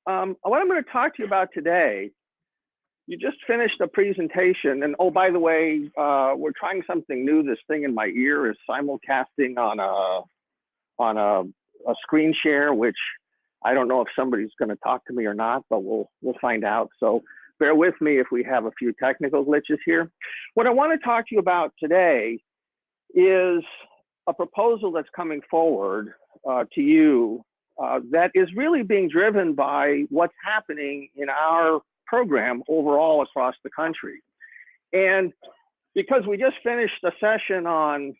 what I'm going to talk to you about today, you just finished a presentation, and oh, by the way, we're trying something new. This thing in my ear is simulcasting on a screen share, which I don't know if somebody's going to talk to me or not, but we'll find out. So bear with me if we have a few technical glitches here. What I want to talk to you about today is a proposal that's coming forward to you that is really being driven by what's happening in our program overall across the country. And because we just finished a session on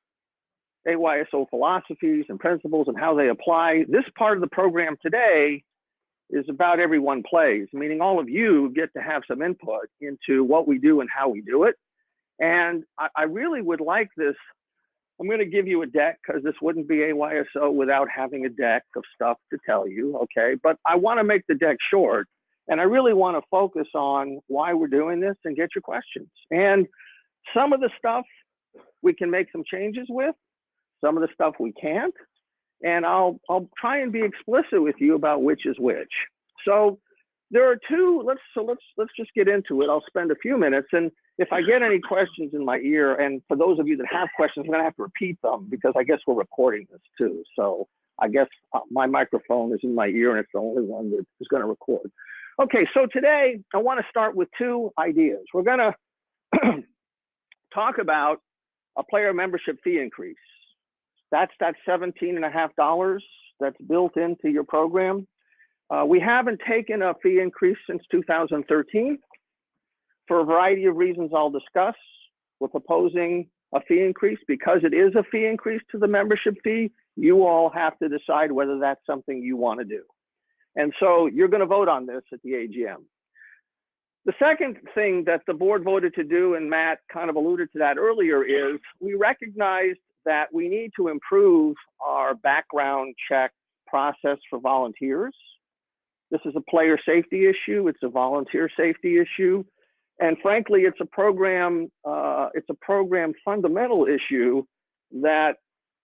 AYSO philosophies and principles and how they apply, this part of the program today is about everyone plays, meaning all of you get to have some input into what we do and how we do it. And I really would like this. I'm going to give you a deck because this wouldn't be AYSO without having a deck of stuff to tell you, okay? But I want to make the deck short, and I really want to focus on why we're doing this and get your questions. And some of the stuff we can make some changes with, some of the stuff we can't, and I'll try and be explicit with you about which is which. So there are two. Let's just get into it. I'll spend a few minutes, and if I get any questions in my ear, and for those of you that have questions, I'm going to have to repeat them because I guess we're recording this too. So I guess my microphone is in my ear, and it's the only one that is going to record. Okay, so today I want to start with two ideas. We're going to talk about a player membership fee increase. That's that $17.50 that's built into your program. We haven't taken a fee increase since 2013 for a variety of reasons I'll discuss. We're proposing a fee increase because it is a fee increase to the membership fee. You all have to decide whether that's something you want to do. And so you're going to vote on this at the AGM. The second thing that the board voted to do, and Matt kind of alluded to that earlier, is we recognized that we need to improve our background check process for volunteers. This is a player safety issue. It's a volunteer safety issue. And frankly, it's a program fundamental issue that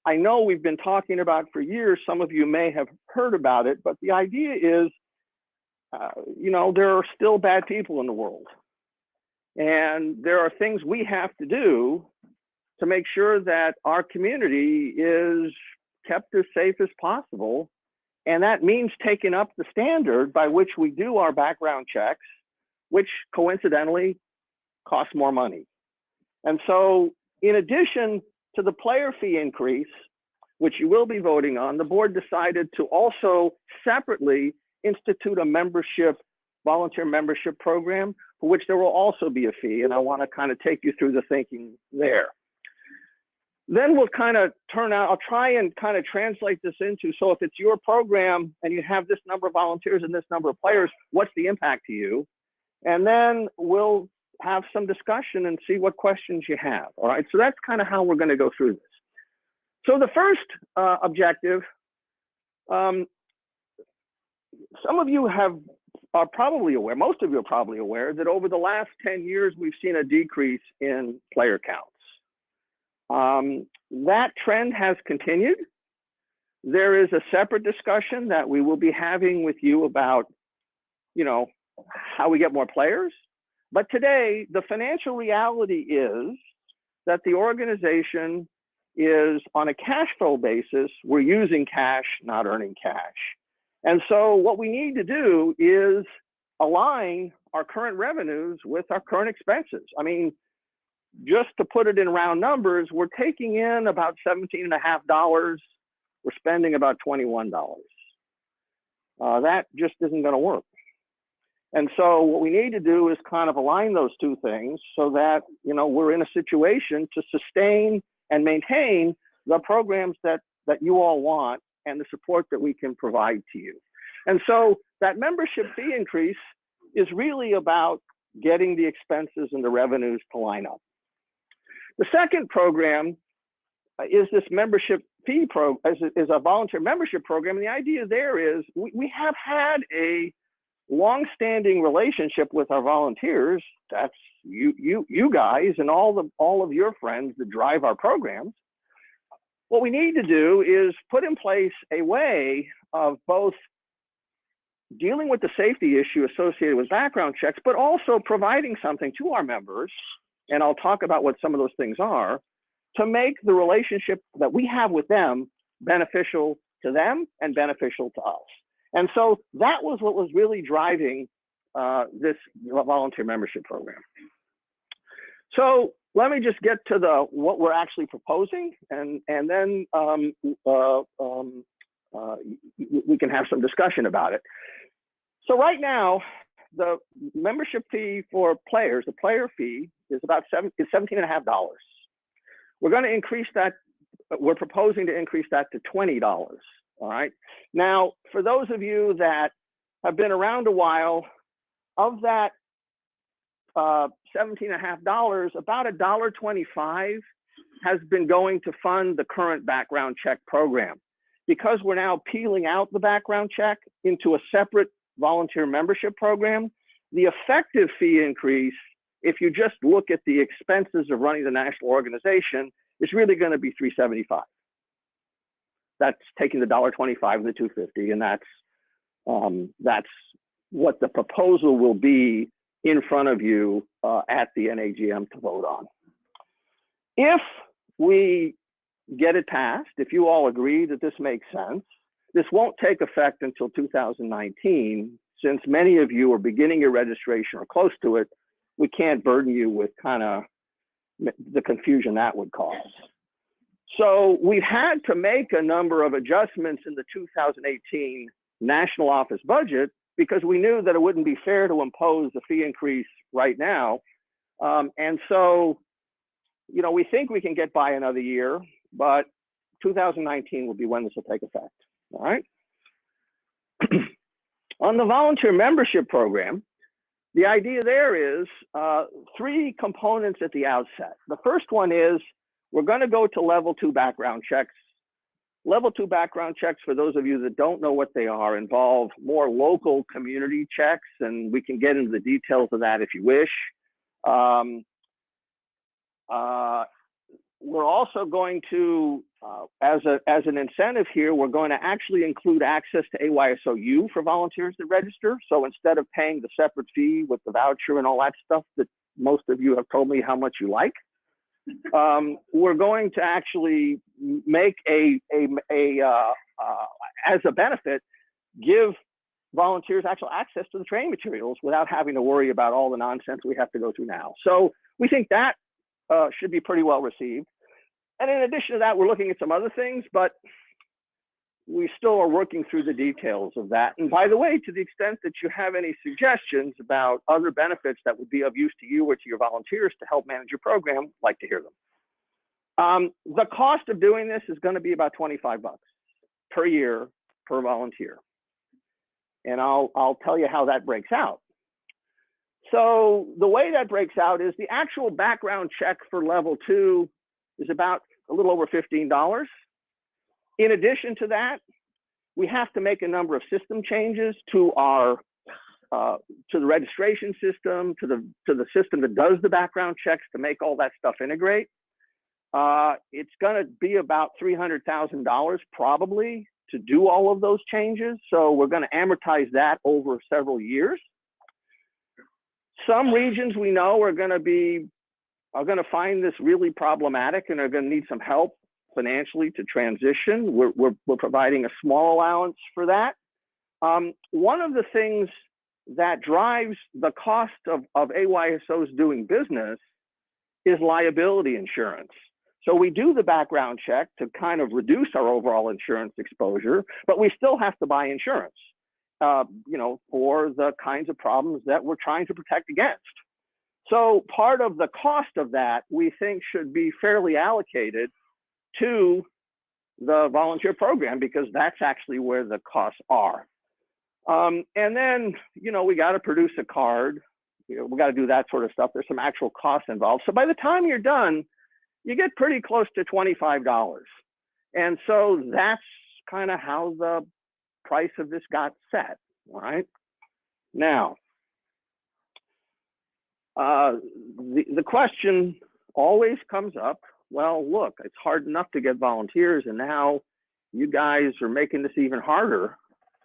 I know we've been talking about for years. Some of you may have heard about it, but the idea is, there are still bad people in the world. And there are things we have to do to make sure that our community is kept as safe as possible. And that means taking up the standard by which we do our background checks, which coincidentally costs more money. And so in addition to the player fee increase, which you will be voting on, the board decided to also separately institute a volunteer membership program for which there will also be a fee. And I want to kind of take you through the thinking there. Then we'll kind of I'll try and kind of translate this into, so if it's your program and you have this number of volunteers and this number of players, what's the impact to you? And then we'll have some discussion and see what questions you have. All right, so that's kind of how we're going to go through this. So the first objective, some of you are probably aware, most of you are probably aware that over the last 10 years, we've seen a decrease in player counts. That trend has continued. There is a separate discussion that we will be having with you about, how we get more players. But today, the financial reality is that the organization is on a cash flow basis. We're using cash, not earning cash. And so what we need to do is align our current revenues with our current expenses. I mean, just to put it in round numbers, we're taking in about $17.50. We're spending about $21. That just isn't going to work. And so what we need to do is kind of align those two things so that, we're in a situation to sustain and maintain the programs that you all want and the support that we can provide to you. And so that membership fee increase is really about getting the expenses and the revenues to line up. The second program is this membership fee is a volunteer membership program. And the idea there is we have had a long-standing relationship with our volunteers. That's you guys and all of your friends that drive our programs. What we need to do is put in place a way of both dealing with the safety issue associated with background checks, but also providing something to our members, and I'll talk about what some of those things are, to make the relationship that we have with them beneficial to them and beneficial to us. And so that was what was really driving this volunteer membership program. So let me just get to what we're actually proposing, and then we can have some discussion about it. So right now, the membership fee for players, the player fee, is about $17.50. We're going to increase that. We're proposing to increase that to $20. All right. Now, for those of you that have been around a while, of that $17.50, about $1.25 has been going to fund the current background check program. Because we're now peeling out the background check into a separate volunteer membership program, the effective fee increase, if you just look at the expenses of running the national organization, is really going to be $375. That's taking the $1.25 and the $2.50, and that's what the proposal will be in front of you at the NAGM to vote on. If we get it passed, if you all agree that this makes sense, this won't take effect until 2019, since many of you are beginning your registration or close to it. We can't burden you with kind of the confusion that would cause. So we've had to make a number of adjustments in the 2018 national office budget because we knew that it wouldn't be fair to impose a fee increase right now. And so, you know, we think we can get by another year, but 2019 will be when this will take effect. All right. On the volunteer membership program, the idea there is 3 components at the outset. The first one is we're going to go to level 2 background checks. Level 2 background checks, for those of you that don't know what they are, involve more local community checks, and we can get into the details of that if you wish. We're also going to, as an incentive here, we're going to actually include access to AYSOU for volunteers that register. So instead of paying the separate fee with the voucher and all that stuff that most of you have told me how much you like, we're going to actually make as a benefit, give volunteers actual access to the training materials without having to worry about all the nonsense we have to go through now. So we think that should be pretty well received. And in addition to that, we're looking at some other things, but we still are working through the details of that. And by the way, to the extent that you have any suggestions about other benefits that would be of use to you or to your volunteers to help manage your program, I'd like to hear them. The cost of doing this is going to be about $25 per year per volunteer. And I'll tell you how that breaks out. So the way that breaks out is the actual background check for level 2 is about a little over $15. In addition to that, we have to make a number of system changes to our to the registration system, to the system that does the background checks to make all that stuff integrate. It's going to be about $300,000 probably to do all of those changes. So we're going to amortize that over several years. Some regions we know are going to find this really problematic and are going to need some help financially to transition. We're providing a small allowance for that. One of the things that drives the cost of AYSOs doing business is liability insurance. So we do the background check to kind of reduce our overall insurance exposure, but we still have to buy insurance, you know, for the kinds of problems that we're trying to protect against. So part of the cost of that, we think, should be fairly allocated to the volunteer program because that's actually where the costs are. And then, you know, we got to produce a card. You know, we got to do that sort of stuff. There's some actual costs involved. So by the time you're done, you get pretty close to $25. And so that's kind of how the price of this got set. All right. Now, the question always comes up, well, look, it's hard enough to get volunteers, and now you guys are making this even harder.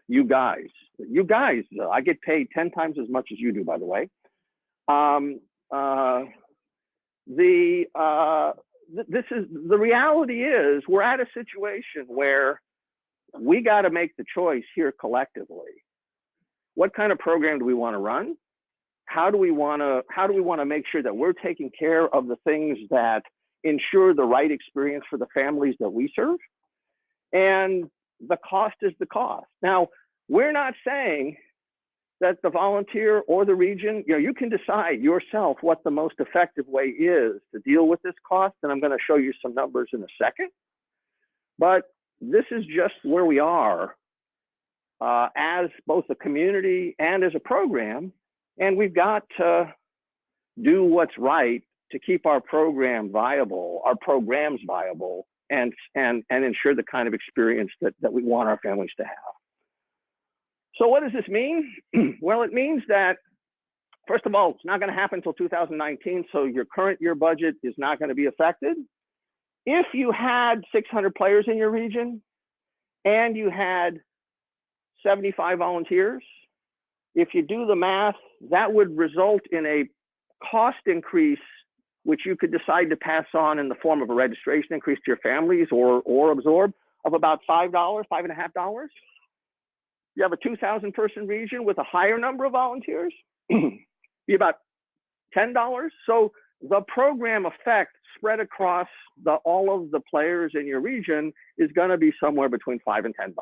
You guys, I get paid 10 times as much as you do, by the way. This is the reality is we're at a situation where we got to make the choice here collectively. What kind of program do we want to run? How do we want to make sure that we're taking care of the things that ensure the right experience for the families that we serve? And the cost is the cost. Now, we're not saying that the volunteer or the region, you can decide yourself what the most effective way is to deal with this cost. And I'm going to show you some numbers in a second. But this is just where we are as both a community and as a program. And we've got to do what's right to keep our programs viable, and ensure the kind of experience that we want our families to have. So what does this mean? Well, it means that, first of all, it's not going to happen until 2019, so your current year budget is not going to be affected. If you had 600 players in your region and you had 75 volunteers, if you do the math, that would result in a cost increase, which you could decide to pass on in the form of a registration increase to your families or absorb, of about $5, $5.50. You have a 2,000 person region with a higher number of volunteers, be about $10. So the program effect spread across all of the players in your region is going to be somewhere between $5 and $10.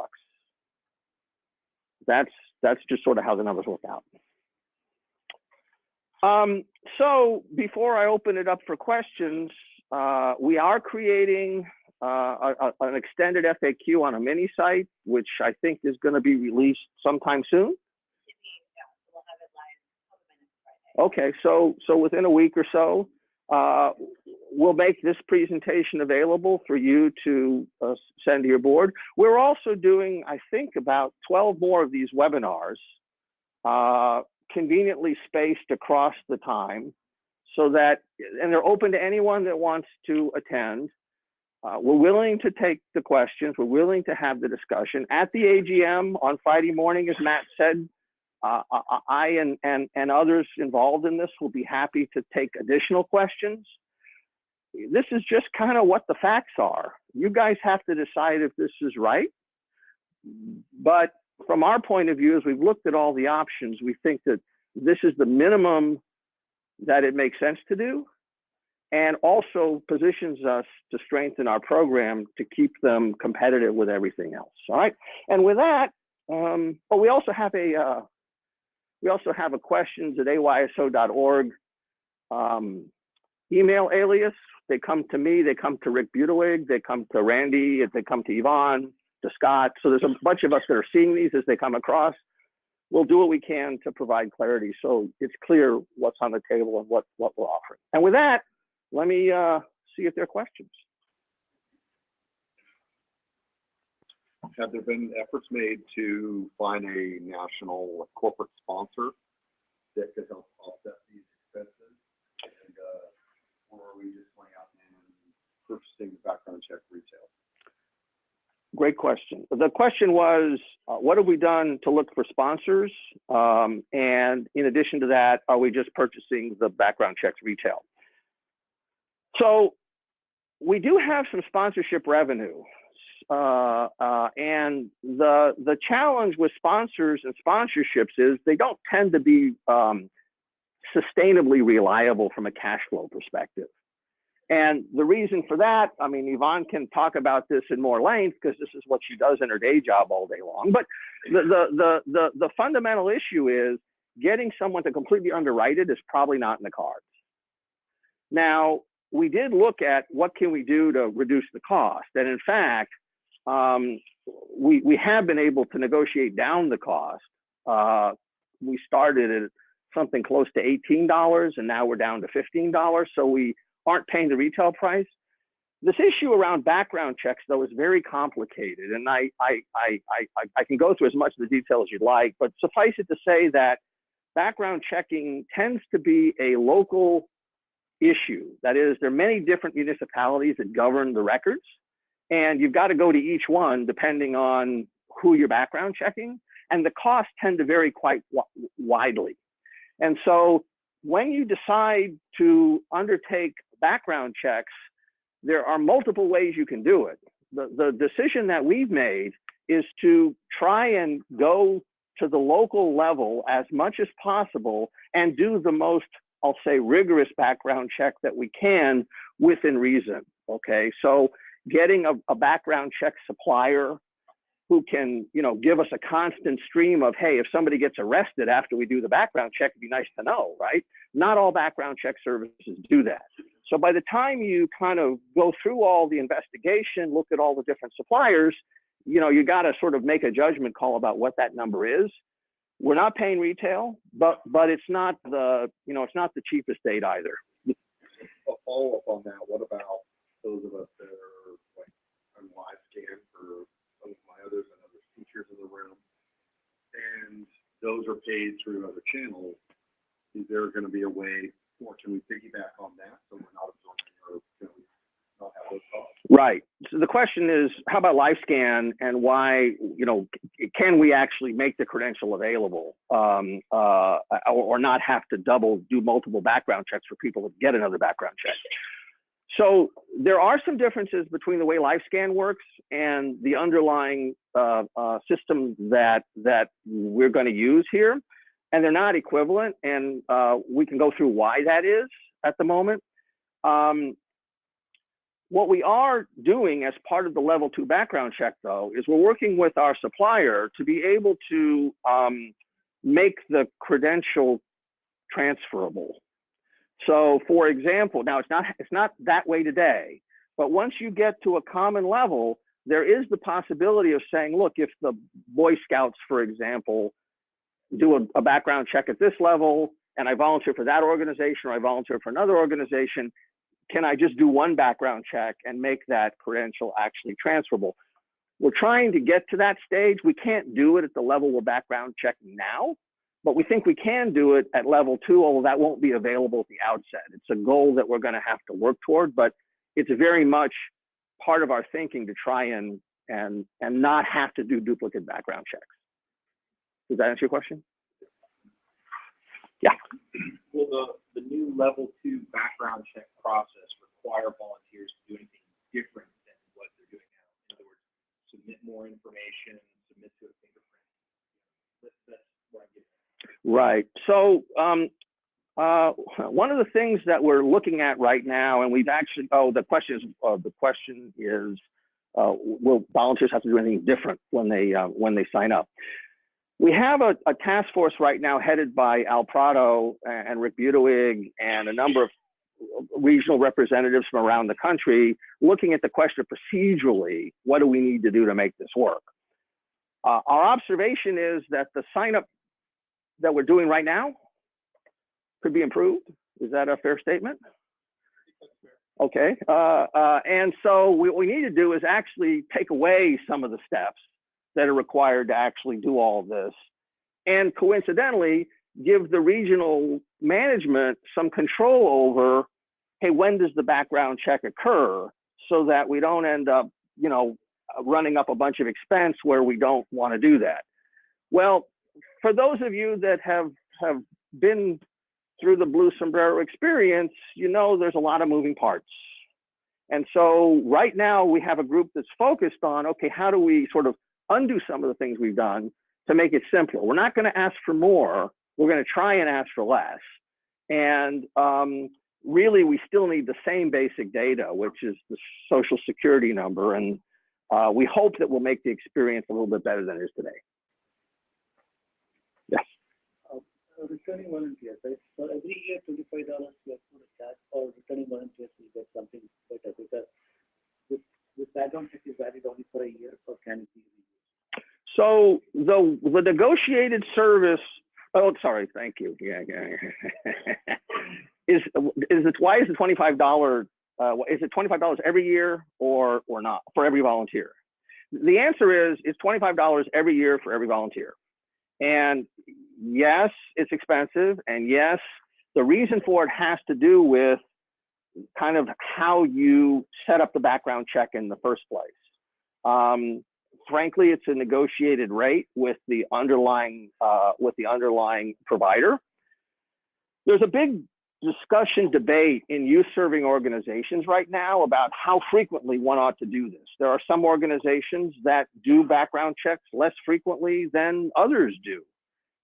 That's just sort of how the numbers work out. So before I open it up for questions, we are creating an extended FAQ on a mini site, which I think is going to be released sometime soon. Okay, so within a week or so, we'll make this presentation available for you to send to your board. We're also doing, I think, about 12 more of these webinars, conveniently spaced across the time, so that, and they're open to anyone that wants to attend. We're willing to take the questions. We're willing to have the discussion. At the AGM on Friday morning, as Matt said, I and others involved in this will be happy to take additional questions. This is just kind of what the facts are. You guys have to decide if this is right. But from our point of view, as we've looked at all the options, we think that this is the minimum that it makes sense to do, and also positions us to strengthen our program to keep them competitive with everything else. All right. And with that, we also have a questions@ayso.org email alias. They come to me, they come to Rick Buttigieg, they come to Randy, they come to Yvonne, to Scott. So there's a bunch of us that are seeing these as they come across. We'll do what we can to provide clarity so it's clear what's on the table and what we're offering. And with that, let me see if there are questions. Have there been efforts made to find a national corporate sponsor that could help offset these expenses? And, or are we just going out and purchasing background check retail? Great question. The question was, what have we done to look for sponsors? And in addition to that, are we just purchasing the background checks retail? So we do have some sponsorship revenue. And the challenge with sponsors and sponsorships is they don't tend to be sustainably reliable from a cash flow perspective. And the reason for that, I mean, Yvonne can talk about this in more length because this is what she does in her day job all day long. But the fundamental issue is getting someone to completely underwrite it is probably not in the cards. Now, we did look at what can we do to reduce the cost. And in fact, we have been able to negotiate down the cost. We started at something close to $18 and now we're down to $15. So we aren't paying the retail price. This issue around background checks, though, is very complicated. And I can go through as much of the detail as you'd like, but suffice it to say that background checking tends to be a local issue. That is, there are many different municipalities that govern the records, and you've got to go to each one depending on who you're background checking. and the costs tend to vary quite widely. And so when you decide to undertake background checks, there are multiple ways you can do it. The decision that we've made is to try and go to the local level as much as possible and do the most, I'll say, rigorous background check that we can within reason, okay? So getting a background check supplier who can, you know, give us a constant stream of, hey, if somebody gets arrested after we do the background check, it'd be nice to know, right? Not all background check services do that. So by the time you kind of go through all the investigation, look at all the different suppliers, you know, you got to sort of make a judgment call about what that number is. We're not paying retail, but it's not the, you know, it's not the cheapest date either. A follow-up on that, what about those of us that are like on live scan for some of my others and other teachers in the room, and those are paid through other channels? Is there going to be a way, or can we piggyback on that so we're not absorbing, or can we not have those costs? Right. So the question is, how about LifeScan, and why, you know, can we actually make the credential available, or not have to do multiple background checks for people to get another background check? So there are some differences between the way LifeScan works and the underlying system that we're going to use here, and they're not equivalent, and we can go through why that is at the moment. What we are doing as part of the level 2 background check, though, is we're working with our supplier to be able to make the credential transferable. So, for example, now it's not that way today, but once you get to a common level, there is the possibility of saying, look, if the Boy Scouts, for example, do a background check at this level, and I volunteer for that organization, or I volunteer for another organization, can I just do one background check and make that credential actually transferable? We're trying to get to that stage. We can't do it at the level we're background checking now, but we think we can do it at level 2, although that won't be available at the outset. It's a goal that we're going to have to work toward, but it's very much part of our thinking to try and not have to do duplicate background checks. Does that answer your question? Yeah. Will the new level 2 background check process require volunteers to do anything different than what they're doing now? In other words, submit more information, submit to a fingerprint. That's what I'm getting at. Right. So one of the things that we're looking at right now, and we've actually, the question is, will volunteers have to do anything different when they sign up? We have a task force right now headed by Al Prado and Rick Butowig and a number of regional representatives from around the country looking at the question procedurally, what do we need to do to make this work? Our observation is that the sign up that we're doing right now could be improved. Is that a fair statement? Okay. And so what we need to do is actually take away some of the steps that are required to actually do all of this, and coincidentally give the regional management some control over, hey, when does the background check occur, so that we don't end up, you know, running up a bunch of expense where we don't want to do that. Well, for those of you that have been through the Blue Sombrero experience, you know there's a lot of moving parts. And so right now we have a group that's focused on, okay, how do we sort of undo some of the things we've done to make it simpler? We're not going to ask for more. We're going to try and ask for less. And really, we still need the same basic data, which is the Social Security number. And we hope that we'll make the experience a little bit better than it is today. Yes. Returning volunteers, right? So every year, $25 we have to charge, or returning volunteers will get something better, because this background check is valid only for a year, or can it be reused? So the negotiated service. Oh, sorry. Thank you. Yeah. Why is the $25? Is it $25 every year or not for every volunteer? The answer is it's $25 every year for every volunteer. And yes, it's expensive, and yes, the reason for it has to do with kind of how you set up the background check in the first place. frankly, it's a negotiated rate with the underlying provider. There's a big discussion debate in youth serving organizations right now about how frequently one ought to do this. There are some organizations that do background checks less frequently than others do.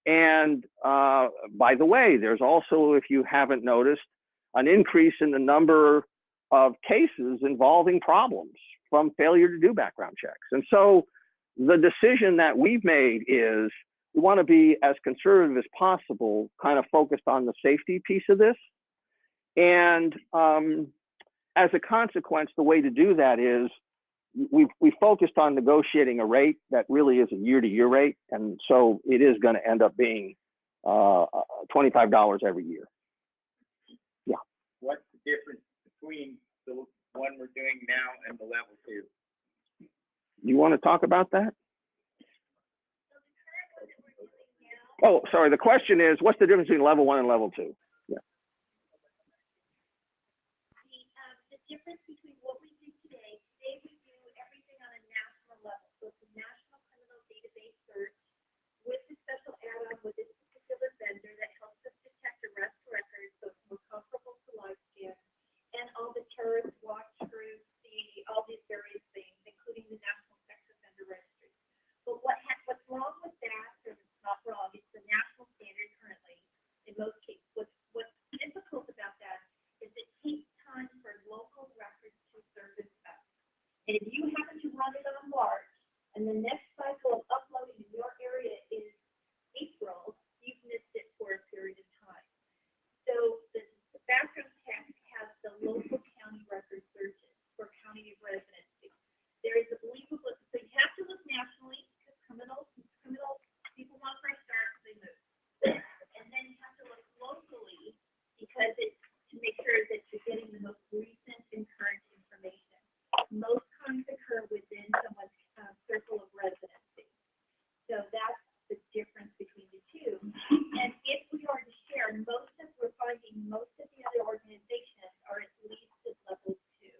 And by the way, there's also, if you haven't noticed, an increase in the number of cases involving problems from failure to do background checks. And so the decision that we've made is we want to be as conservative as possible, kind of focused on the safety piece of this. And as a consequence, the way to do that is we focused on negotiating a rate that really is a year-to-year rate. And so it is going to end up being $25 every year. Yeah. What's the difference between the one we're doing now and the level 2? You want to talk about that? Oh, sorry. The question is, what's the difference between level 1 and level 2? Yeah. The difference between what we do today we do everything on a national level. So it's a national criminal database search with a special add-on with this particular vendor that helps us detect arrest records, so it's more comparable to LiveScan, and all the terrorist watch groups, all these various things, including the National Sex Offender Registry. But what's wrong with that, or it's not wrong, it's the national standard currently in most cases. What's difficult about that is it takes time for local records to surface up. And if you happen to run it on March, and the next cycle of uploading in your area is April, you've missed it for a period of time. So the background check has the local county record searches for county of residency. There is a believable, so you have to look nationally because criminal people want fresh starts, they move. And then you have to look locally because it's to make sure that you're getting the most recent and current information. Most crimes occur within someone's circle of residency. So that's the difference between the two. And if we are to share, we're finding most of the other organizations are at least at level 2.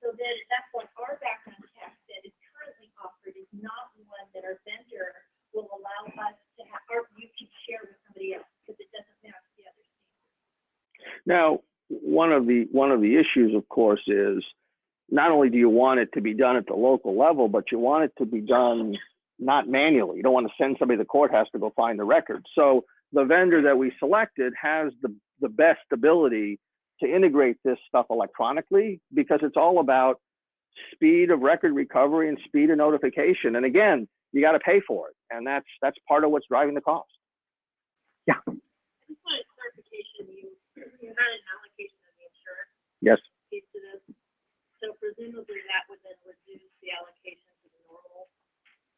So that's what our background check that is currently offered is not one that our vendor will allow us to have, or you can share with somebody else because it doesn't match the other standards. Now, one of the issues, of course, is not only do you want it to be done at the local level, but you want it to be done not manually. You don't want to send somebody to the courthouse to go find the record. So the vendor that we selected has the best ability to integrate this stuff electronically because it's all about speed of record recovery and speed of notification. And again, you got to pay for it. And that's part of what's driving the cost. Yeah. I just wanted clarification. You had an allocation of the insurance Yes. piece to this. So presumably that would then reduce the allocation to the normal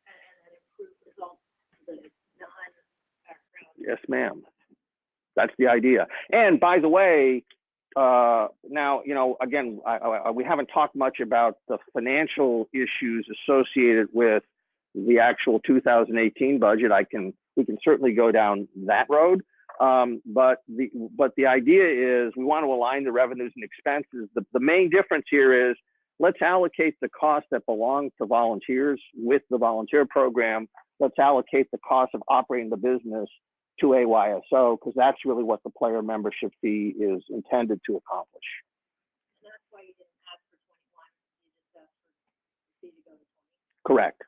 and improve results to the non-background. Yes, ma'am. That's the idea. And by the way, now, again, we haven't talked much about the financial issues associated with the actual 2018 budget. We can certainly go down that road. But the idea is we want to align the revenues and expenses. The main difference here is let's allocate the cost that belongs to volunteers with the volunteer program. Let's allocate the cost of operating the business to AYSO because that's really what the player membership fee is intended to accomplish. And that's why you didn't ask for 21. You just asked for the fee to go to 20. Correct.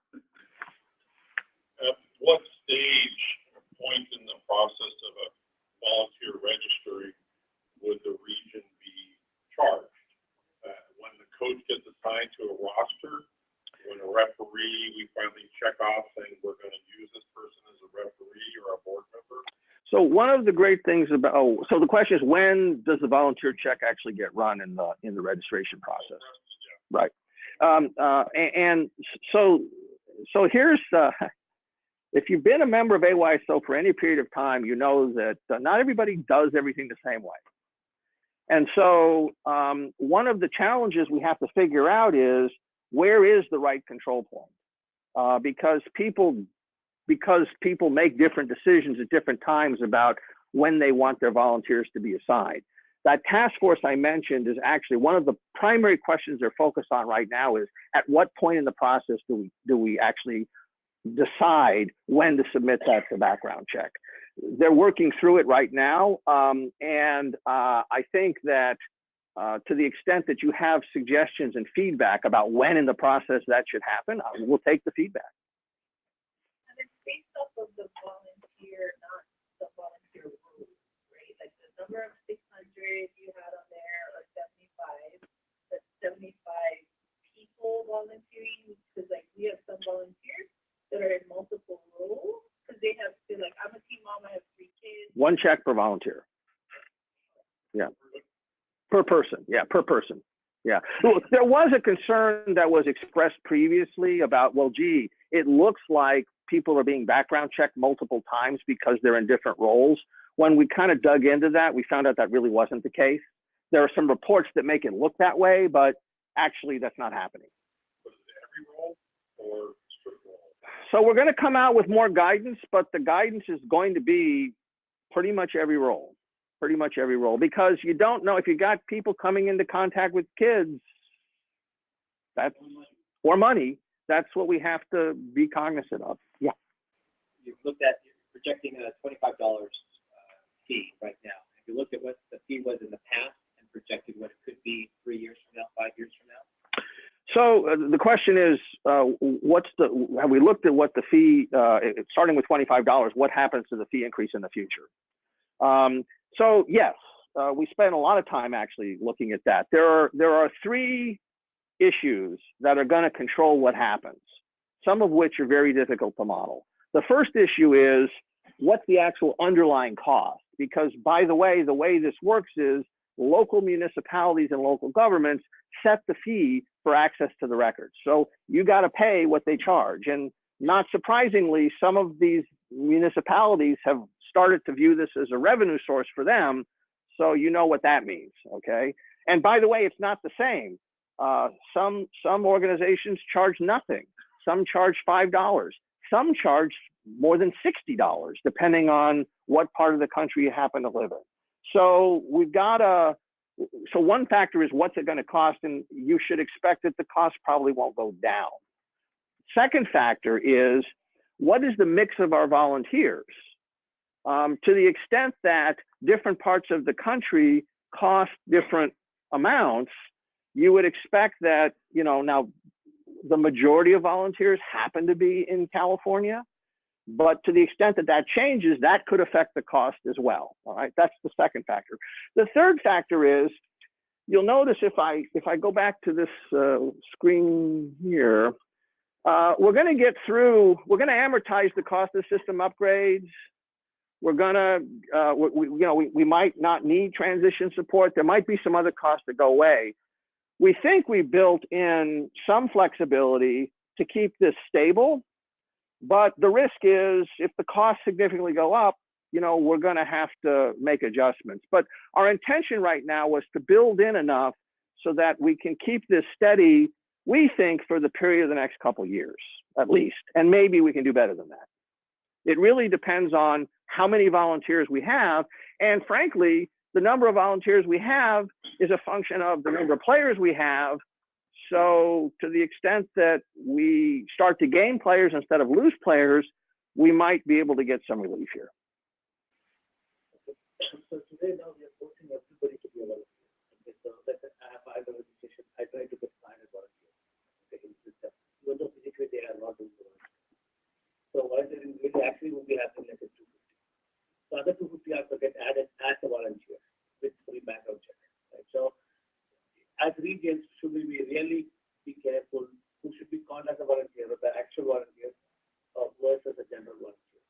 At what stage or point in the process of a volunteer registry would the region be charged? When the coach gets assigned to a roster, when a referee, we finally check off saying we're going to use this person as a referee or a board member? So one of the great things about, so the question is, when does the volunteer check actually get run in the registration process? Right. And so here's, if you've been a member of AYSO for any period of time, you know that not everybody does everything the same way. And so one of the challenges we have to figure out is where is the right control point? Because people make different decisions at different times about when they want their volunteers to be assigned. that task force I mentioned is actually one of the primary questions they're focused on right now is at what point in the process do we actually decide when to submit that to background check. They're working through it right now. I think that to the extent that you have suggestions and feedback about when in the process that should happen, we'll take the feedback. And it's based off of the volunteer, not the volunteer rules, right? Like the number of 600 you had on there or 75, that's 75 people volunteering, because like we have some volunteers that are in multiple roles, because they're like, I'm a teen mom, I have 3 kids. One check per volunteer. Yeah. Per person. Yeah, per person. Yeah. Well, there was a concern that was expressed previously about, well, gee, it looks like people are being background checked multiple times because they're in different roles. When we kind of dug into that, we found out that really wasn't the case. There are some reports that make it look that way, but actually that's not happening. Was it every role or strict role? So we're going to come out with more guidance, but the guidance is going to be pretty much every role. Pretty much every role, because you don't know if you got people coming into contact with kids, that's, or money, that's what we have to be cognizant of. Yeah. You've looked at, you're projecting a $25 fee right now. Have you looked at what the fee was in the past and projected what it could be 3 years from now, 5 years from now? So the question is, have we looked at what the fee, starting with $25, what happens to the fee increase in the future? So yes, we spent a lot of time actually looking at that. There are 3 issues that are going to control what happens, some of which are very difficult to model. The first issue is what's the actual underlying cost? Because by the way this works is local municipalities and local governments set the fee for access to the records. So you got to pay what they charge. And not surprisingly, some of these municipalities have started to view this as a revenue source for them. So you know what that means, okay? And by the way, it's not the same. Some organizations charge nothing. Some charge $5. Some charge more than $60, depending on what part of the country you happen to live in. So we've got so one factor is what's it going to cost, and you should expect that the cost probably won't go down. Second factor is what is the mix of our volunteers? To the extent that different parts of the country cost different amounts, you would expect that, now the majority of volunteers happen to be in California, but to the extent that that changes, that could affect the cost as well. All right, that's the second factor. The third factor is, you'll notice if I go back to this screen here, we're going to amortize the cost of system upgrades. We're gonna, we might not need transition support. There might be some other costs that go away. We think we built in some flexibility to keep this stable, but the risk is if the costs significantly go up, we're gonna have to make adjustments. But our intention right now was to build in enough so that we can keep this steady, we think, for the period of the next couple of years, at least, and maybe we can do better than that. It really depends on how many volunteers we have. And frankly, the number of volunteers we have is a function of the number of players we have. So to the extent that we start to gain players instead of lose players, we might be able to get some relief here. So today now we are forcing everybody to be a volunteer. Okay, so let's say I have 5 organizations, I try to get 5 volunteers. Okay, in the system. Even though physically they are not doing the volunteer. So volunteering really actually will be happening like a 250. The other 250 are to get added as a volunteer with free background check. Right? So as regions, should we really be careful who should be called as a volunteer, or the actual volunteer versus a general volunteer?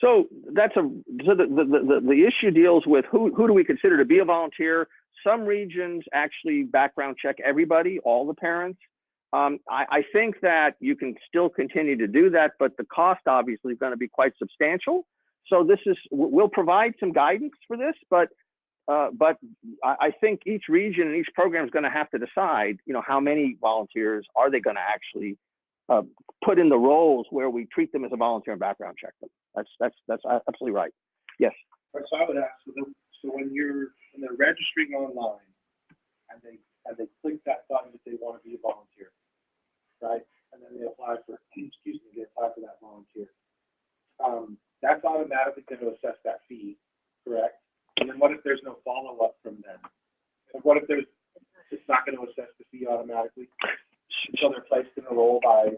So the issue deals with who do we consider to be a volunteer. Some regions actually background check everybody, all the parents. I think that you can still continue to do that, but the cost obviously is going to be quite substantial. So we'll provide some guidance for this, but I think each region and each program is going to have to decide, how many volunteers are they going to actually put in the roles where we treat them as a volunteer and background check them. That's absolutely right. Yes. So I would ask, so when you're and they're registering online, and they click that button that they want to be a volunteer, right? And then they apply for, they apply for that volunteer. That's automatically going to assess that fee, correct? And then what if there's no follow-up from them? And what if it's not going to assess the fee automatically? So they're placed in a role by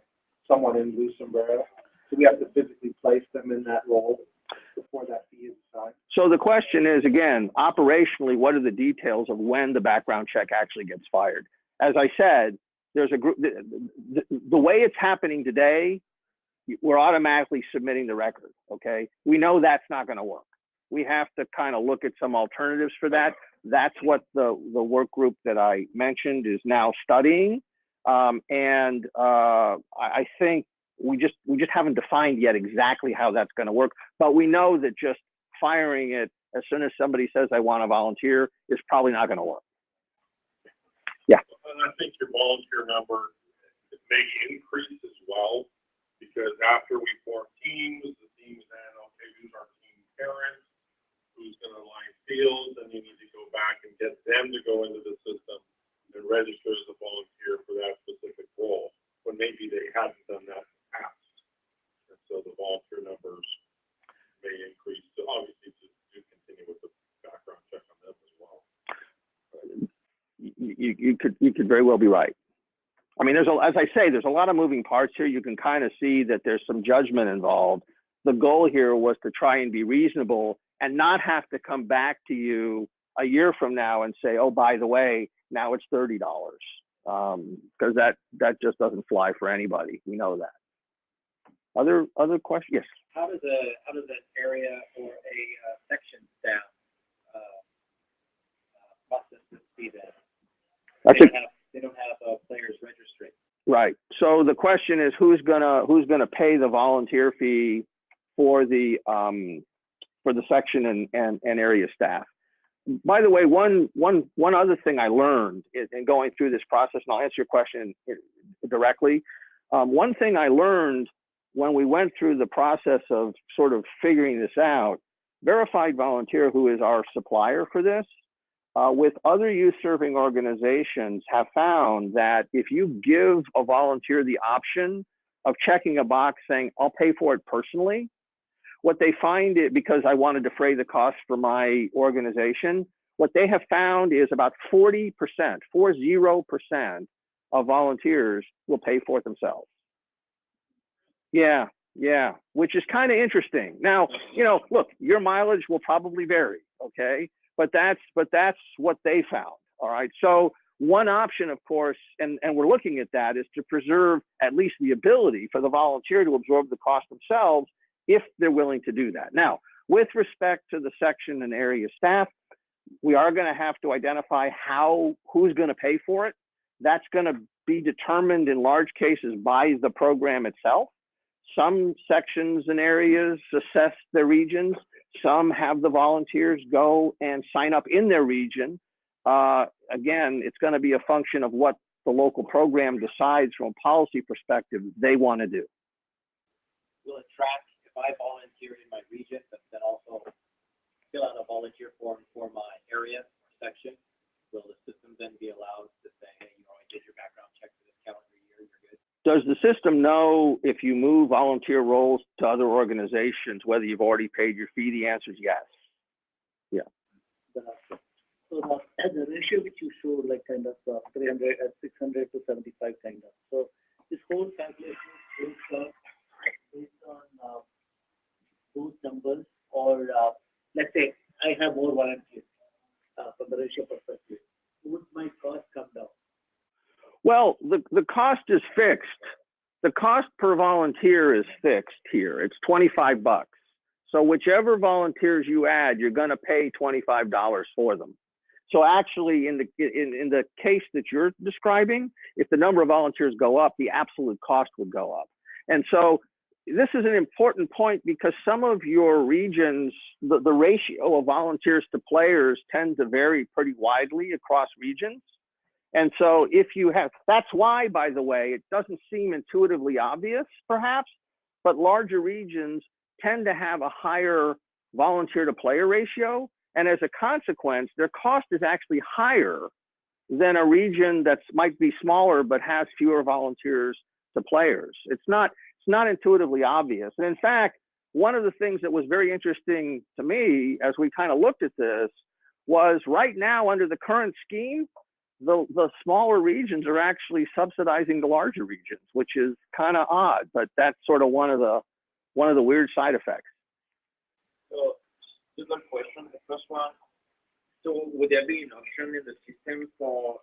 someone in Blue Sombrero. So we have to physically place them in that role before that fee is assigned. So the question is, again, operationally, what are the details of when the background check actually gets fired? As I said, there's a group, the way it's happening today, we're automatically submitting the record, okay? We know that's not gonna work. We have to kind of look at some alternatives for that. That's what the work group that I mentioned is now studying. I think we just haven't defined yet exactly how that's gonna work, but we know that just firing it as soon as somebody says, I want to volunteer, is probably not gonna work. Yeah. And I think your volunteer number may increase as well, because after we form teams, the teams then, okay, who's our team parents, who's going to line fields, and you need to go back and get them to go into the system and register as a volunteer for that specific role, when maybe they hadn't done that in the past. And so the volunteer numbers may increase, so obviously to continue with the background check on them as well. You could very well be right. I mean, as I say, there's a lot of moving parts here. You can kind of see that there's some judgment involved. The goal here was to try and be reasonable and not have to come back to you a year from now and say, oh, by the way, now it's $30, because that just doesn't fly for anybody. We know that. Other questions? Yes. How does an area or a section staff process this fee then? They don't have players registering. Right. So the question is, who's gonna pay the volunteer fee for the section and area staff? By the way, one other thing I learned in going through this process, and I'll answer your question directly. One thing I learned when we went through the process of sort of figuring this out, Verified Volunteer, who is our supplier for this, with other youth serving organizations, have found that if you give a volunteer the option of checking a box saying, I'll pay for it personally, what they find it, because I want to defray the cost for my organization, what they have found is about 40% of volunteers will pay for it themselves. Yeah, which is kind of interesting. Now, look, your mileage will probably vary, okay? But that's what they found, all right? So one option, of course, and we're looking at that, is to preserve at least the ability for the volunteer to absorb the cost themselves if they're willing to do that. Now, with respect to the section and area staff, we are going to have to identify who's going to pay for it. That's going to be determined in large cases by the program itself. Some sections and areas assess their regions. Some have the volunteers go and sign up in their region. Again, it's going to be a function of what the local program decides from a policy perspective they want to do. Will it track if I volunteer in my region, but then also fill out a volunteer form for my area or section? Will the system then be allowed to say, hey, I did your background check for this calendar year, you're good? Does the system know if you move volunteer roles to other organizations, whether you've already paid your fee? The answer is yes. Yeah. So the ratio which you showed, like kind of 300, 600 to 75 kind of. So this whole calculation is based on those numbers, or let's say I have more volunteers from the ratio perspective. Would my cost come down? Well, the cost is fixed. The cost per volunteer is fixed here. It's $25. So whichever volunteers you add, you're going to pay $25 for them. So actually, in the case that you're describing, if the number of volunteers go up, the absolute cost would go up. And so this is an important point, because some of your regions, the ratio of volunteers to players tend to vary pretty widely across regions. And so if you have, that's why, by the way, it doesn't seem intuitively obvious, perhaps, but larger regions tend to have a higher volunteer to player ratio, And as a consequence, their cost is actually higher than a region that might be smaller but has fewer volunteers to players. It's not intuitively obvious. And in fact, one of the things that was very interesting to me as we kind of looked at this was right now under the current scheme, the smaller regions are actually subsidizing the larger regions, which is kind of odd, but that's sort of one of the weird side effects. So, two good questions. The first one, so would there be an option in the system for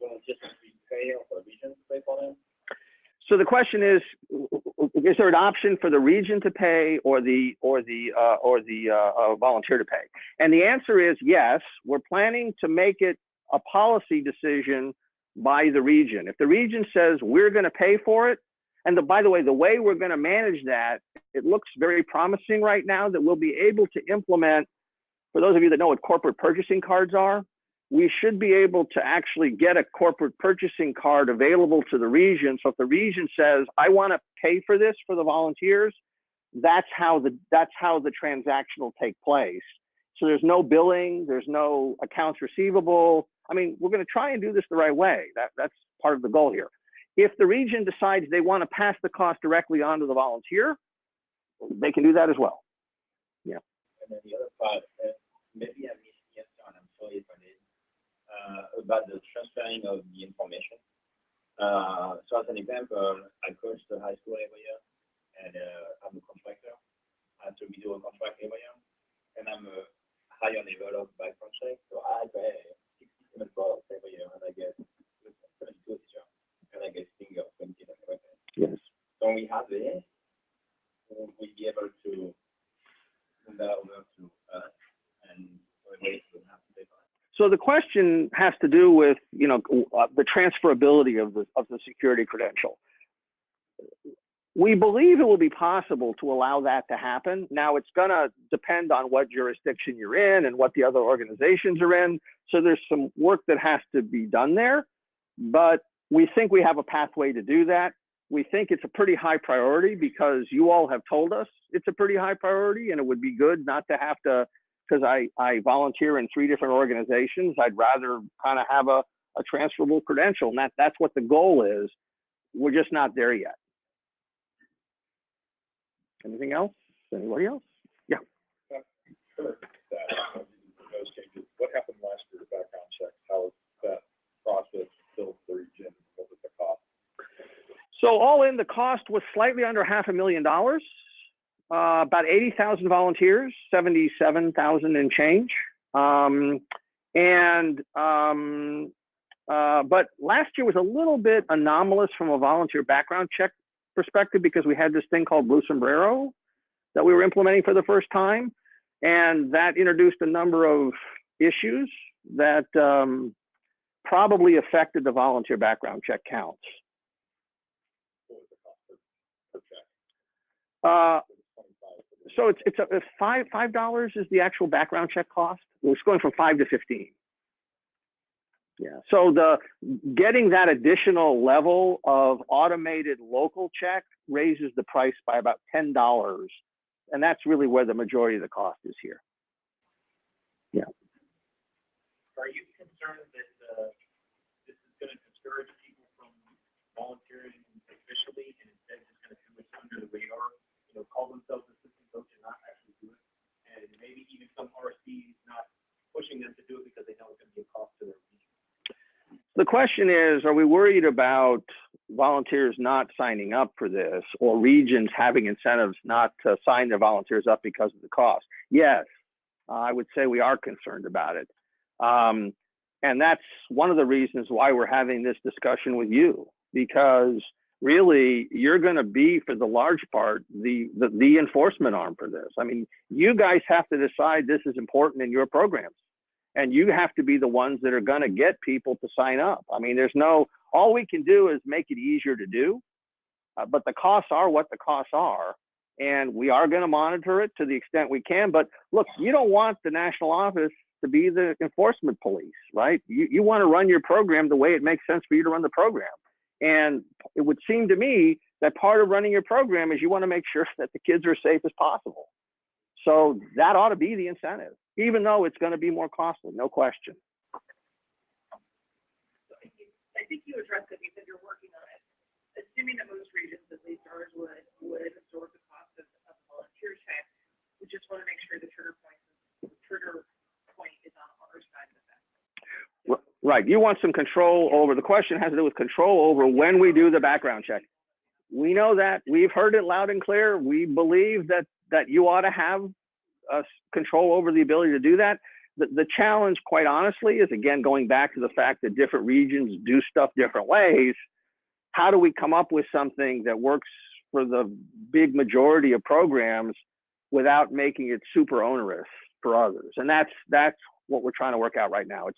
volunteers to pay or for the region to pay for them? So the question is there an option for the region to pay or the volunteer to pay? And the answer is yes. We're planning to make it a policy decision by the region. If the region says we're going to pay for it, and by the way, the way we're going to manage that, it looks very promising right now that we'll be able to implement, for those of you that know what corporate purchasing cards are, we should be able to actually get a corporate purchasing card available to the region. So if the region says, I want to pay for this for the volunteers, that's how the transaction will take place. So there's no billing, there's no accounts receivable. I mean, we're going to try and do this the right way. That's part of the goal here. If the region decides they want to pass the cost directly on to the volunteer, they can do that as well. Yeah. And then the other part, maybe I missed the answer, and I'm sorry if I did, about the transferring of the information. So as an example, I coach the high school every year, and I'm a contractor. So we do a contract every year, and I'm a higher level of background check. So I pay $67 every year, and I get 72 this year, and I get finger 20 and everything. Yes. So we have this, we'll be able to move that over to us, and so we don't have to pay for it. So the question has to do with, the transferability of the security credential. We believe it will be possible to allow that to happen. Now, it's going to depend on what jurisdiction you're in and what the other organizations are in. So there's some work that has to be done there, but we think we have a pathway to do that. We think it's a pretty high priority because you all have told us it's a pretty high priority, and it would be good not to have to, because I volunteer in 3 different organizations. I'd rather kind of have a transferable credential, and that's what the goal is. We're just not there yet. Anything else? Anybody else? Yeah. Sure. Those changes. What happened last year to background checks? How is that process still for region? What was the cost? So all in, the cost was slightly under $500,000. About 80,000 volunteers, 77,000 and change. But last year was a little bit anomalous from a volunteer background check perspective because we had this thing called Blue Sombrero that we were implementing for the first time. And that introduced a number of issues that probably affected the volunteer background check counts. What was the cost per check? So it's $5 is the actual background check cost. It's going from 5 to 15. Yeah. So getting that additional level of automated local check raises the price by about $10, and that's really where the majority of the cost is here. Yeah. Are you concerned that this is going to discourage people from volunteering officially and instead just going to do it under the radar? Call themselves assistant coach and not actually do it, and maybe even some RCs not pushing them to do it because they know it's going to be a cost to their region. The question is, are we worried about volunteers not signing up for this or regions having incentives not to sign their volunteers up because of the cost? Yes, I would say we are concerned about it. And that's one of the reasons why we're having this discussion with you, because really you're going to be, for the large part, the enforcement arm for this. I mean, you guys have to decide this is important in your programs. And you have to be the ones that are going to get people to sign up. I mean, all we can do is make it easier to do, but the costs are what the costs are. And we are going to monitor it to the extent we can. But look, you don't want the national office to be the enforcement police, right? You want to run your program the way it makes sense for you to run the program. And it would seem to me that part of running your program is you want to make sure that the kids are as safe as possible. So that ought to be the incentive, even though it's going to be more costly, no question. I think you addressed it, you said you're working on it. Assuming that most regions, at least ours, would absorb the cost of volunteer check, we just want to make sure the trigger point is on our side of the fence. Right, you want some control over, the question has to do with control over when we do the background check. We know that, we've heard it loud and clear. We believe that you ought to have control over the ability to do that. The challenge, quite honestly, is again going back to the fact that different regions do stuff different ways. How do we come up with something that works for the big majority of programs without making it super onerous for others? And that's what we're trying to work out right now.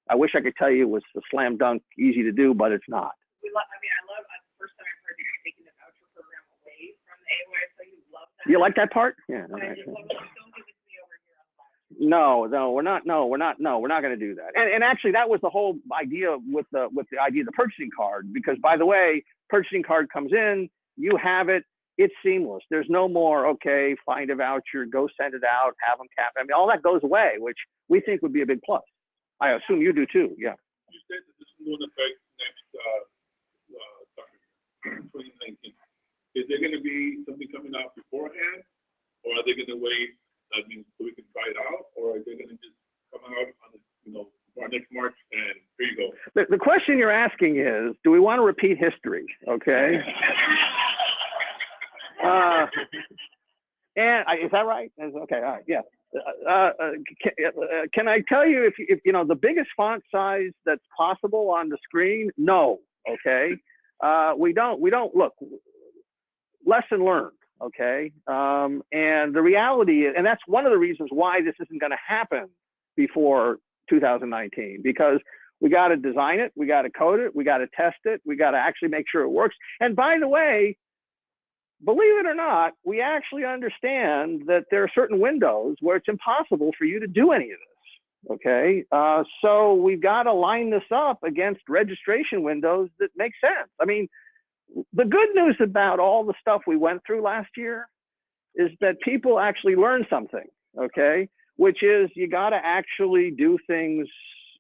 I wish I could tell you it was a slam dunk, easy to do, but it's not. I love the first time I've heard you guys taking the voucher program away from the AOI, so you love that. You like that part? Yeah. But I just love it. Don't give it to me over here on the phone. No, we're not going to do that. And actually, that was the whole idea with the idea of the purchasing card, because by the way, purchasing card comes in, you have it, it's seamless. There's no more, okay, find a voucher, go send it out, have them cap. I mean, all that goes away, which we think would be a big plus. I assume you do too, yeah. You said that this is going to affect next 2019. Is there going to be something coming out beforehand, or are they going to wait? I mean, so we can try it out, or are they going to just come out on our next March and here you go? The question you're asking is, do we want to repeat history? Okay. And is that right? Okay, all right, yeah. Can I tell you if you know the biggest font size that's possible on the screen? No. Okay. We don't look. Lesson learned. Okay. And the reality is, and that's one of the reasons why this isn't going to happen before 2019, because we got to design it, we got to code it, we got to test it, we got to actually make sure it works. And by the way, believe it or not, we actually understand that there are certain windows where it's impossible for you to do any of this, okay? So we've got to line this up against registration windows that make sense. I mean, the good news about all the stuff we went through last year is that people actually learned something, okay? Which is you got to actually do things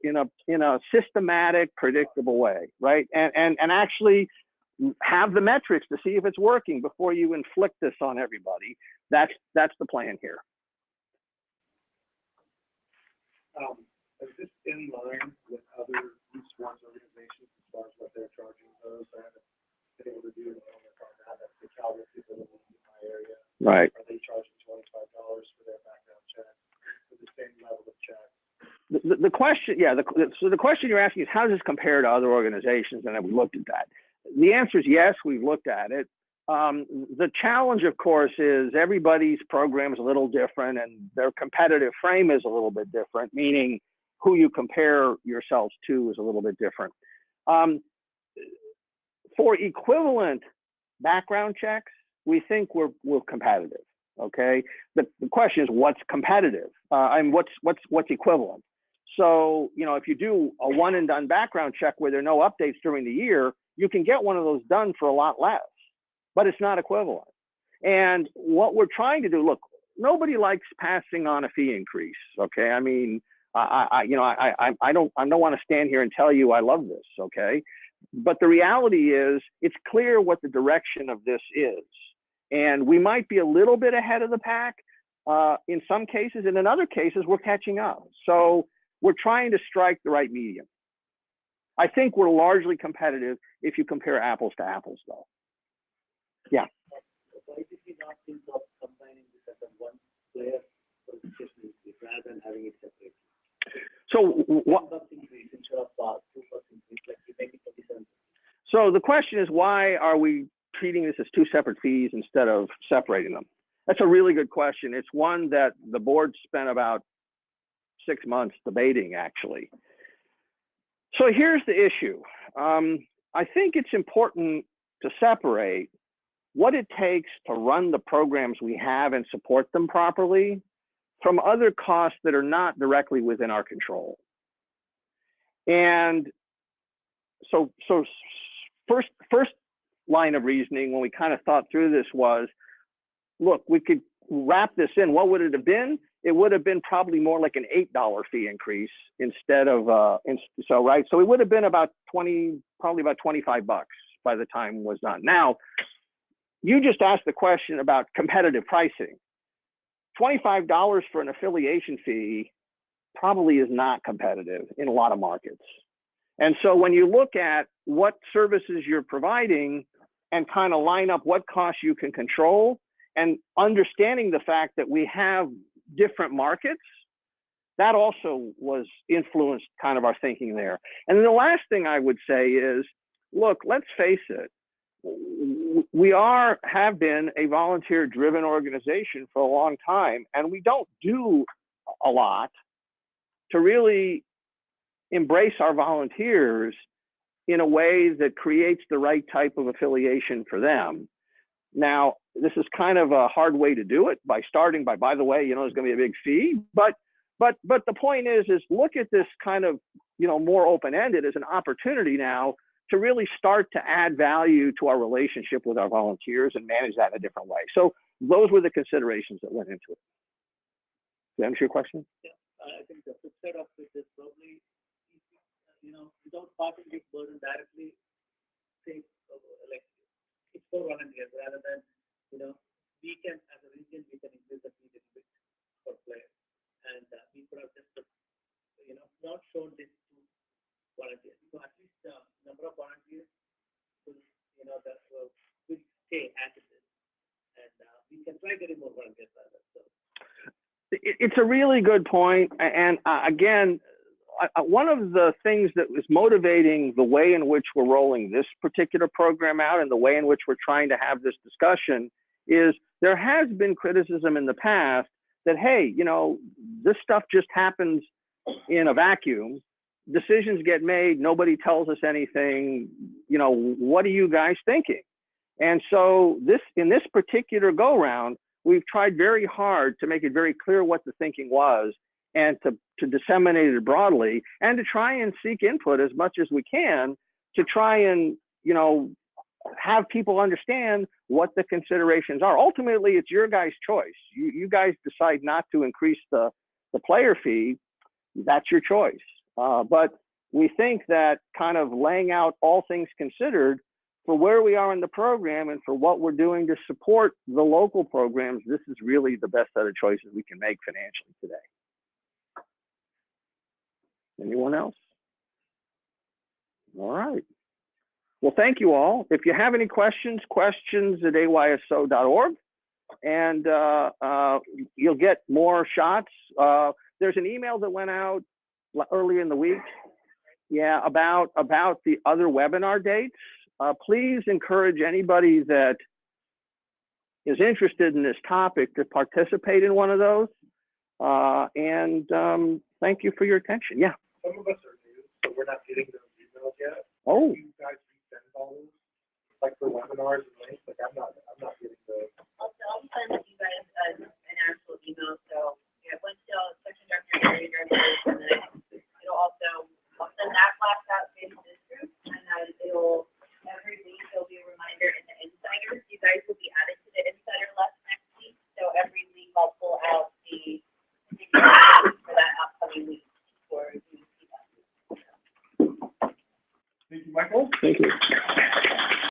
in a systematic, predictable way, right? And actually have the metrics to see if it's working before you inflict this on everybody. That's the plan here. Is this in line with other youth sports organizations as far as what they're charging those? I haven't been able to do anything on that. That's the Calgary people that live in my area. Right. Are they charging $25 for their background check for the same level of check? The question, yeah, so the question you're asking is how does this compare to other organizations? And we looked at that. The answer is yes, we've looked at it. The challenge, of course, is everybody's program is a little different and their competitive frame is a little bit different, meaning who you compare yourselves to is a little bit different. For equivalent background checks, we think we're competitive, okay? The question is what's competitive? And what's equivalent? So, you know, if you do a one and done background check where there are no updates during the year, you can get one of those done for a lot less, but it's not equivalent. And what we're trying to do, look, nobody likes passing on a fee increase, okay? I mean, I don't want to stand here and tell you I love this, okay? But the reality is it's clear what the direction of this is. And we might be a little bit ahead of the pack in some cases, and in other cases, we're catching up. So we're trying to strike the right medium. I think we're largely competitive if you compare apples to apples, though. Yeah. Why did we not think of combining this as a one player qualification rather than having it separate? So what? So the question is, why are we treating this as two separate fees instead of separating them? That's a really good question. It's one that the board spent about 6 months debating, actually. So here's the issue. I think it's important to separate what it takes to run the programs we have and support them properly from other costs that are not directly within our control. And so first line of reasoning when we kind of thought through this was, look, we could wrap this in, what would it have been? It would have been probably more like an $8 fee increase instead of, right? So it would have been about probably about $25 by the time it was done. Now, you just asked the question about competitive pricing. $25 for an affiliation fee probably is not competitive in a lot of markets. And so when you look at what services you're providing and kind of line up what costs you can control, and understanding the fact that we have different markets, that also was influenced kind of our thinking there. And then the last thing I would say is, look, let's face it, we have been a volunteer-driven organization for a long time, and we don't do a lot to really embrace our volunteers in a way that creates the right type of affiliation for them. Now, this is kind of a hard way to do it by starting by the way, there's going to be a big fee, but the point is look at this kind of, more open-ended as an opportunity now to really start to add value to our relationship with our volunteers and manage that in a different way. So those were the considerations that went into it. Does that answer your question? Yeah, I think the flip side of it is probably, without passing this burden directly, say, like, it's for volunteers rather than, we can, as a region, we can increase the fee a little bit for players. And we could have just, not shown this to volunteers. So at least the number of volunteers will, that will stay as it is. And we can try getting more volunteers out of it. So. It's a really good point. And again, one of the things that was motivating the way in which we're rolling this particular program out and the way in which we're trying to have this discussion is there has been criticism in the past that, hey, this stuff just happens in a vacuum. Decisions get made. Nobody tells us anything. What are you guys thinking? And so in this particular go round, we've tried very hard to make it very clear what the thinking was and to disseminate it broadly and to try and seek input as much as we can to try and, have people understand what the considerations are. Ultimately, it's your guys' choice. You guys decide not to increase the player fee. That's your choice. But we think that kind of laying out all things considered for where we are in the program and for what we're doing to support the local programs, this is really the best set of choices we can make financially today. Anyone else? All right. Well, thank you all. If you have any questions at ayso.org, and you'll get more shots. There's an email that went out earlier in the week, about the other webinar dates. Please encourage anybody that is interested in this topic to participate in one of those. And thank you for your attention. Yeah. Some of us are new, so we're not getting those emails yet. Oh. You guys resend all those, like for webinars